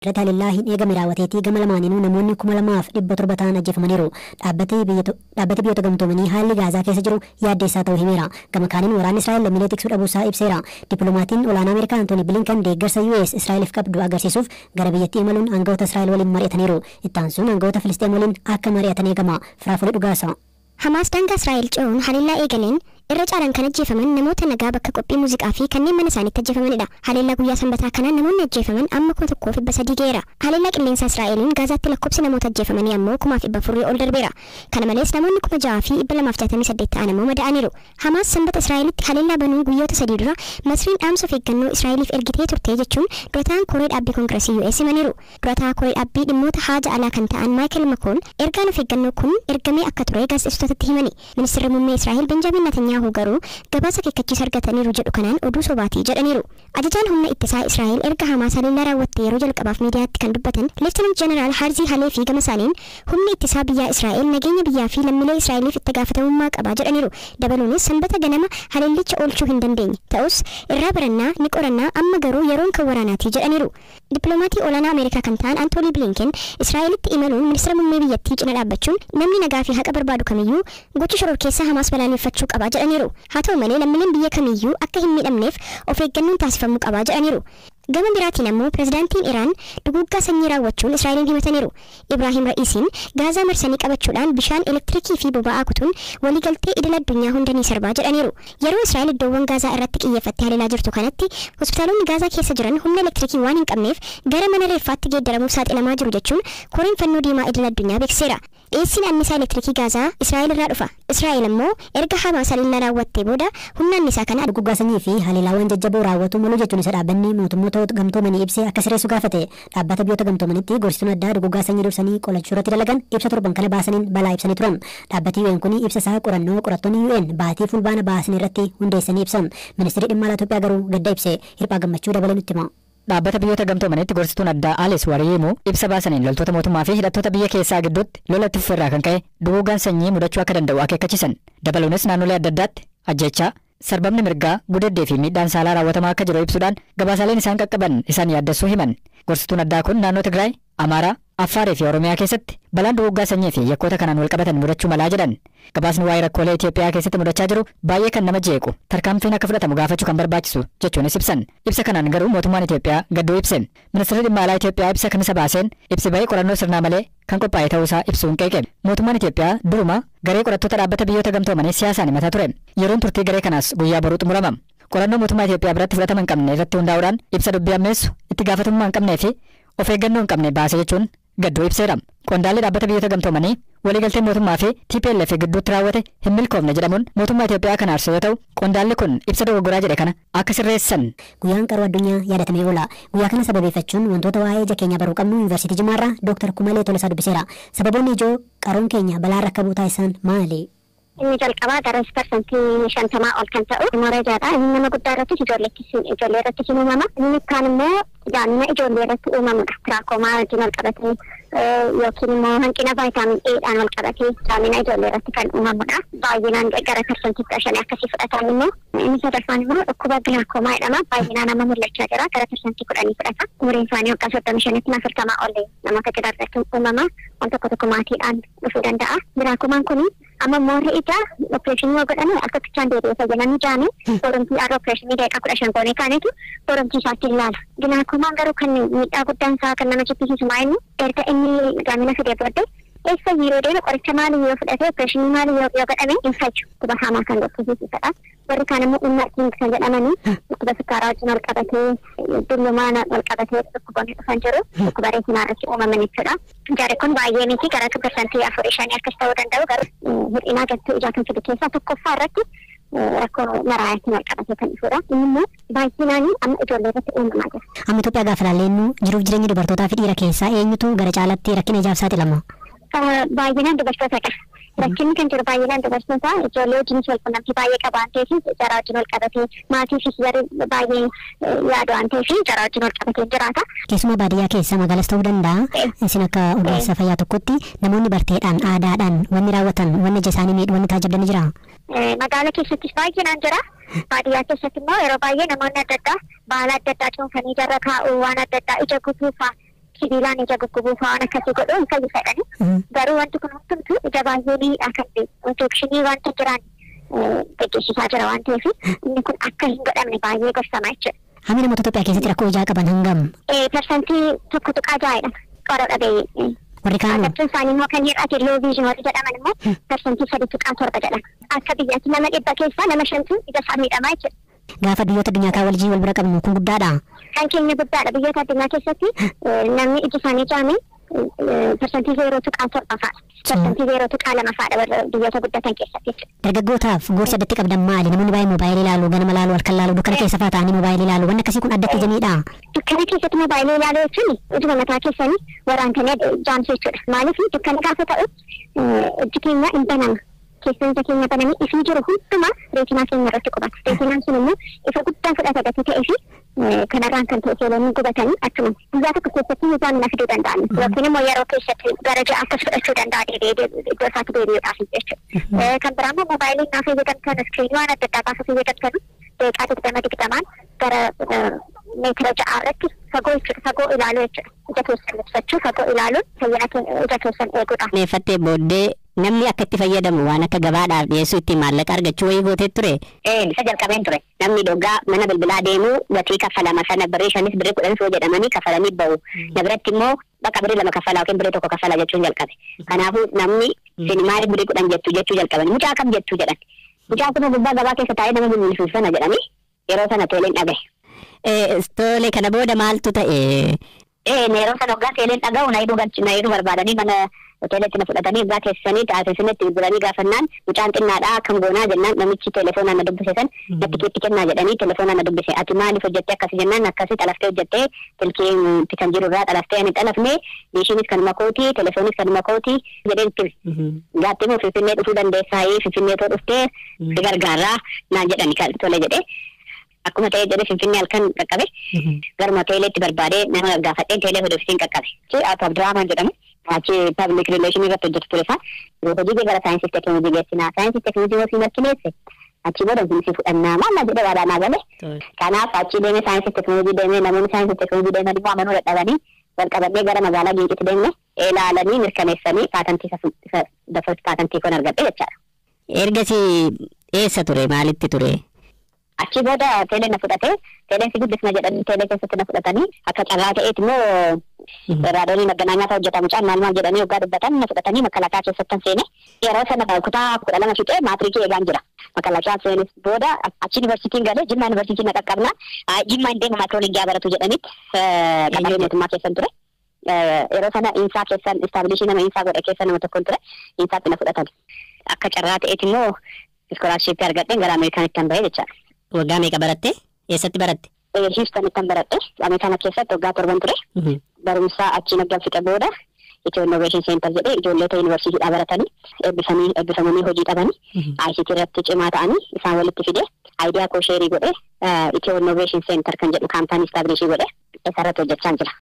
irratti haleellaa hin eegame raawwateetii gama lamaaniinuu namoonni 2,700 ta'an ajjeefamaniiru. Dhaabbati biyyoota gamtoomanii haalli Gaazaa keessa jiru yaaddeessaa ta'uu himeera. Gama kaaniin waraanni Israa'el lammiilee tiksuu dhabuusaa ibseera. Dippiloomatiin olaanaa Ameerikaa Antooni Bilinkan deeggarsa US Israa'eliif qabdu agarsiisuuf gara biyyattii imaluun aangawoota Israa'el waliin mari'ataniiru. Itti aansuun aangawoota Filisxeem waliin akka mari'atan eegama. Firaafurii dhugaasa. Hamas daangaa Israa'el ce'uun haleellaa eegaleen irra caalaan kan ajjeefaman namoota nagaa bakka qophii muuziqaa fi kanneen mana isaaniitti ajjeefamanidha. Haleellaa guyyaa sanbataa kanaan namoonni ajjeefaman amma 1,300 ga'eera. Haleellaa qilleensa Israa'eliin Gaazaatti lakkoofsi namoota ajjeefamanii ammoo 1,400 ol darbeera. Kana malees namoonni 6,268 ta'an ammoo madaa'aniiru. Hamas sanbata Israa'elitti haleellaa banuun guyyoota 3 dura Masriin dhaamsa of eeggannoo Israa'eliif ergitee turte jechuun durataan koree dhaabbii koongireesii US himaniiru. Durataa koree dhaabbii dhimmoota haja alaa kan ta'an Maayikel Makoon ergaan of eeggannoo kun ergamee akka ture gaazexeessitootatti himani. Ministeerri muummee Israa'el Benjamin Netanyahu garuu gabaasa keekkachiisa argataniiru jedhu kanaan oduu sobaatii jedhaniiru. Ajajaan humna ittisaa Israa'el erga Hamas haleellaa raawwatte yeroo jalqabaaf miidiyaatti kan dubbatan Leeftenant Jeneraal Harzii Halee fi gama isaaniin humni ittisaa biyyaa Israa'el nageenya biyyaa fi lammiilee Israa'eliif itti gaafatamummaa qaba jedhaniiru. Dabaluunis sanbata ganama haleellicha oolchuu hin dandeenye ta'us irraa barannaa ni qorannaa amma garuu yeroon kan waraanaati jedhaniiru. Dippiloomatii olaanaa Ameerikaa kan ta'an Antooni Bilinken Israa'elitti imaluun ministeera muummee biyyattii cina dhaabbachuun namni nagaa fi haqa barbaadu kamiyyuu gocha shororkeessaa Hamas balaaleffachuu qaba jedhaniiru. Haa ta'u malee lammiileen biyya kamiyyuu akka hin miidhamneef of eeggannoon taasifamuu qaba jedhaniiru. Gama biraatiin ammoo pirezidaantiin Iraan duguuggaa sanyii raawwachuun Israa'eliin himataniiru. Ibraahim Ra'iisiin Gaazaa marsanii qabachuudhaan bishaan elektirikii fi boba'aa kutuun waliigaltee idil addunyaa hunda ni sarbaa jedhaniiru. Yeroo Israa'el iddoowwan Gaazaa irratti xiyyeeffattee haleelaa jirtu kanatti hospitaalonni Gaazaa keessa jiran humna elektirikii waan hin qabneef gara mana reeffaatti geeddaramuuf saaxilamaa jiru jechuun koreen fannoo diimaa idil addunyaa beeksiseera. Dhiyeessiin annisaa elektirikii Gaazaa Israa'el irraa dhufa. Israa'el ammoo erga Hamas haleellaa raawwattee booda humna annisaa kana duguuggaa sanyii fi haleellaawwan jajjaboo raawwatu malu jechuun isa dhaabbanni mootummoota gamtoomanii ibsee akka sireessu gaafate. Dhaabbata biyyoota gamtoomanitti gorsituun addaa duguuggaa sanyii dursanii qolachuu irratti dalagan ibsa torban kana baasaniin balaa ibsanii turan. Dhaabbati UN kun ibsa isaa qorannoo qorattoonni UN baatii fulbaana baasan irratti hundeessanii ibsan. Ministeerri dhimma alaa Itoophiyaa garuu gadda ibse. Hirphaa gammachuu dabalee nutti hima. Dhaabbata biyyoota gamtoomanitti gorsituun addaa Alice Wariimu ibsa baasaniin loltoota mootummaa fi hidhattoota biyya keessaa gidduutti lola itti fufeerraa kan ka'e duguuggaan sanyii mudachuu akka danda'u akeekkachiisan. Dabaluunis naannolee adda addaatti ajjechaa sarbamni mirgaa gudeeddee fi miidhaan saalaa raawwatamaa akka jiru ibsuudhaan gabaasaaleen isaan qaqqaban isaan yaaddessuu himan. Gorsituun addaa kun naannoo Tigraay, Amaaraa, Affaarii fi Oromiyaa keessatti balaan duguuggaa sanyii fi yakkoota kanaan wal qabatan mudachuu malaa jedhan. Gabaasni waa'ee rakkoolee Itoophiyaa keessatti mudachaa jiru baay'ee kan nama jeequ tarkaanfiin akka fudhatamu gaafachuu kan barbaachisu jechuunis ibsan. Ibsa kanaan garuu mootummaan Itoophiyaa gadduu ibse. Ministeerri dhimma alaa Itoophiyaa ibsa kan isa baaseen ibsi ba'ee qorannoo sirnaa malee kan qophaa'e ta'uusaa ibsuun qeeqe. Mootummaan Itoophiyaa duruma garee qorattoota dhaabbata biyyoota gamtoomanii siyaasaan himataa ture. Yeroon turtii garee kanaas guyyaa boruu xumurama. Qorannoo mootummaa Itoophiyaa biratti fudhatama hin qabne irratti hundaa'uudhaan ibsa dubbii ammeessu itti gaafatamummaa hin qabnee fi of eeggannoo hin qabne baase jechuun gadduu ibseera. Qondaalli dhaabbata biyyoota gamtoomanii waliigaltee mootummaa fi TPLF gidduutti raawwate hin milkoofne jedhamuun mootummaa Itoophiyaa kan aarsu yoo ta'u qondaalli kun ibsa dogoggoraa jedhe kana akka sirreessan. Guyyaan qaroo addunyaa yaadatamee oola. Guyyaa kana sababeeffachuun wantoota waa'ee ija keenya baruu qabnu Yuunivarsiitii Jimmaarraa Dr. Kumalee Tolasaa dubbiseera. Sababoonni ijoo qaroon keenya balaa rakkabuu taasisan maali? Inni jalqabaa garas parsantii 50 ol kan ta'u mooreejaadha. Inni nama guddaa irratti ijoollee irratti uumama. Inni kaan immoo daa'imna ijoollee irratti uumamudha. Tiraakomaa wajjin wal qabatee yookiin immoo hanqina vaayitaamin Eedhaan wal qabatee daa'imna ijoollee irratti kan uumamudha. Baay'inaan gara parsantii 15 akkasii fudhatan immoo inni sadaffaan immoo dhukkuba gilaakoomaa jedhama. Baay'inaan nama mul'achaa jira. Gara parsantii 10 fudhata. Umuriin isaanii waggaa 35 40 ol namoota jira irratti uumama. Waan tokko maatiidhaan dhufuu danda'a. Gilaakomaan kun amma moorri ija opereeshinii yoo godhame akka tichaan deebi'ee fayyadamanii jaanii boromtii arra opereeshinii daqiiqaa 15 goonee kaanetu boromtii isaatti ilaala. Gilaakomaan garuu kan miidhaa guddaan isaa kan nama jibbisiisu maa inni erga inni gaamina fidee booddee eessa yeroo deemu qoricha maalii yoo fudhatee opereeshinii maalii yoo godhame hin fayyu. Dhukkuba haamaa kan dhorkisiisudha. Warri kaan immoo uummatni kan jedhamanii dhukkuba sukkaaraa wajjin wal qabatee dullumaan wal qabatee dhukkuboonni dhufan jiru dhukkuba reetinaa irratti uumaman jechuudha. Jarri kun baay'ee miti gara parsantii 4-5 akkas ta'uu danda'u garuu hir'ina gattuu ijaa kan fidu keessaa tokkoffaa irratti rakkoo maraayatiin wal qabatee kan dhufudha. Inni immoo baay'inaan amma ijoollee irratti uumamaa jira. Amma Itoophiyaa gaafa ilaallu jiruuf jireenya dubartootaa fi dhiira keessaa eenyutu gara caalaatti rakkina ijaaf saaxilama? Baay'inaan dubartootadha. Rakkinni kan jiru baay'inaan dubartoota ijoollee wajjinis wal quunnamtii baay'ee qaba waan ta'eef jaraa wajjin wal qabatee maatii fi hiyyarii baay'ee yaadu waan ta'eef jaraa wajjin wal qabatee jiraata. Keessumaa baadiyyaa keessa magaalaas ta'uu danda'a. Isin akka ogeessa fayyaa tokkotti namoonni barteedhaan aadaadhaan wanni raawwatan wanni ija isaanii miidhu wanni taajabdanii jira. Magaala keessattis baay'inaan jira. Baadiyyaa keessatti immoo yeroo baay'ee namoonni adda addaa baala adda addaa cuunfanii jarra kaa'u waan adda addaa ija guutuufaa sibiilaan ija guggubuu fa'aan akkasii godhu hin fayyifadhani. Garuu wanti kun hundumtuu ija baay'ee miidhaa kan ta'e infekshinii wanta jiraan gaggeessisaa jira waan ta'eef inni kun akka hin godhamne baay'ee gorsamaa jechuudha. Hammi namoota Itoophiyaa keessatti rakkoo ijaa qaban hangam? Parsantii tokko tuqaa jaa'edha. Qorra dhabeeyyii. Warri kaan Addattuun isaanii immoo kan hir'ate loo viizhin warri jedhaman immoo parsantii 3.7 jedhama. Akka biyyaatti nama 100 keessaa nama 5tu ija isaa miidhamaa jechuudha. gaafa biyyoota addunyaa kaa waljii wal bira qabnu kun guddaadha. Kan keenya guddaadha biyyoota addunyaa keessatti namni iji isaanii caame parsantii 0.7 fa'a. Parsantii 0.2 fa'aadha biyyoota guddatan keessatti. Dargaggootaaf gorsa addatti qabdan maali? Namoonni baay'ee moobaayilii ilaalu, ganama ilaalu, halkan ilaalu, dukkana keessa fa'aa ta'anii moobaayilii ilaalu. Wanni akkasii kun addatti jamiidha. Dukkana keessatti moobaayilii ilaalu jechuun ijuma mataa keessanii waraantanii jaamsu jechuudha. Maaliif dukkana gaafa ta'u iji keenya hin banama. Keessansa keenya bananii ifii jiru hundumaa reetinaa keenya irratti qubata. Reetinaan sun immoo ifa guddaa fudhata gati ta'ee fi kanarraan kan ta'e seelonni gubatanii akkuma guyyaa tokko keessatti miidhaan fiduu danda'an. Yookiin immoo yeroo keessatti gara ja'a akkas fudhachuu danda'a iddoo isaatti deebi'uudhaaf jechuudha. Kan biraa immoo moobaayiliin naa fayyadamtan iskiriinii waan adda addaa gaafa fayyadamtan daqiiqaa 20 gara meetira ja'a irratti fagoo jechuudha. Fagoo ilaaluu jechuudha. Ija keessan ibsachuu fagoo ilaaluun fayyina ija keessan eeguudha. Neeffattee booddee namni akka itti fayyadamu waan akka gabaadhaaf dhiyeessuu itti maallaqa argachuu wayii gootee ture. Bisa jalqabeen ture. Namni dhoggaa mana bilbilaa deemuu gatii kaffalama sana birrii 5 birrii 10 soo jedhamanii kaffalanii ba'u. Na biratti immoo bakka birrii 2 kaffalaa yookiin birrii 1 kaffalaa jechuun jalqabe. Kanaafuu namni sinimaali birrii 10 jechuu jalqaban. Mucaa kam jechuu jedhan. Mucaa kun gubbaa gabaa keessa taa'ee nama bilbilisuuf sana jedhanii yeroo sana teeleen dhagaye. Tole kana booda maaltu ta'e? Yeroo sana hoggaa teeleen dhaga'u na hidhuu barbaadanii mana hoteelatti na fudhatanii irraa keessanii taasisanitti bilbilanii gaafannaan mucaan xinnaadhaa akkam goonaa jennaan namichi telefoonaan na dubbise san natti keetti kennaa jedhanii telefoonaan na dubbise ati maaliif hojjettee akkasi jennaan akkasi xalaftee hojjettee tilkiitti kan jiru irraa xalaftee ani xalafnee diishiinis kanuma kootii telefoonis kanuma kootii jedheen itti gaatti immoo finfinnee dhufuu dandeessaayii finfinnee too dhuftee si gargaaraa naan jedhani kan tole jedhee akkuma ta'ee jedhee finfinnee halkan qaqqabe garuma teeleetti barbaadee nama gaafadheen teelee hodofisiin qaqqabe Ato Abdiraamaan jedhamu achi public relation irratti hojjetu ture isaa hojii gara saayinsii teekinooloojii geessinaa saayinsii teekinooloojii yoo si mirkaneesse achi booda si fudhannaa maal jedhee waraanaa gale kanaaf achi deemee saayinsii teekinooloojii deemee namoonni saayinsii teekinooloojii deeman immoo amanuu dadhabanii wal qabadhee gara magaalaa Gincitti deemne ilaalanii mirkaneessanii paatantii dafarti paatantii kun argadhe jechaadha. Ergasii eessa ture maalitti ture? Achi booda teeleen na fudhate teeleen si guddisna jedhanii teelee keessatti na fudhatanii akka carraa ta'eet immoo raadiyoo magganaanyaa ta'u hojjetamu maal jedhanii waggaa dubbatan na fudhatanii makalakaa keessatti seene yeroo sana kutaa 12 fixee maatirikii eegaan jira makalakaa seenes booda achi yuunivarsiitiin galee Jimmaa yuunivarsiitiin na qaqqabna Jimmaa hin deemu maayikiroolingiyaa baratu jedhanitti qaxaree mootummaa keessan ture yeroo sana insaa keessan istaabilishii nama insaa godhe keessa nama tokkoon ture insaatti na fudhatan akka carraa ta'eet immoo iskoolaarshiippii argadheen gara Ameerikaanitti kan bahee jechaadha. Waggaa meeqa baratte? Eessatti baratte? Houstonitti baradhe Ameerikaana keessatti waggaa 7 ture. Barumsa achi naggan fixe booda Itiyoo Innoveeshin Seentar jedhee ijoolleeta yuunivarsiitiidhaa baratanii eebbifamanii hojii dhabanii ICT irratti cimaa ta'anii isaan walitti fidee aayidiyaa koo sheerii godhee Itiyoo Innoveeshin Seentar kan jedhu kaampaanii istaabilishii godhee isarratti hojjechaa jira.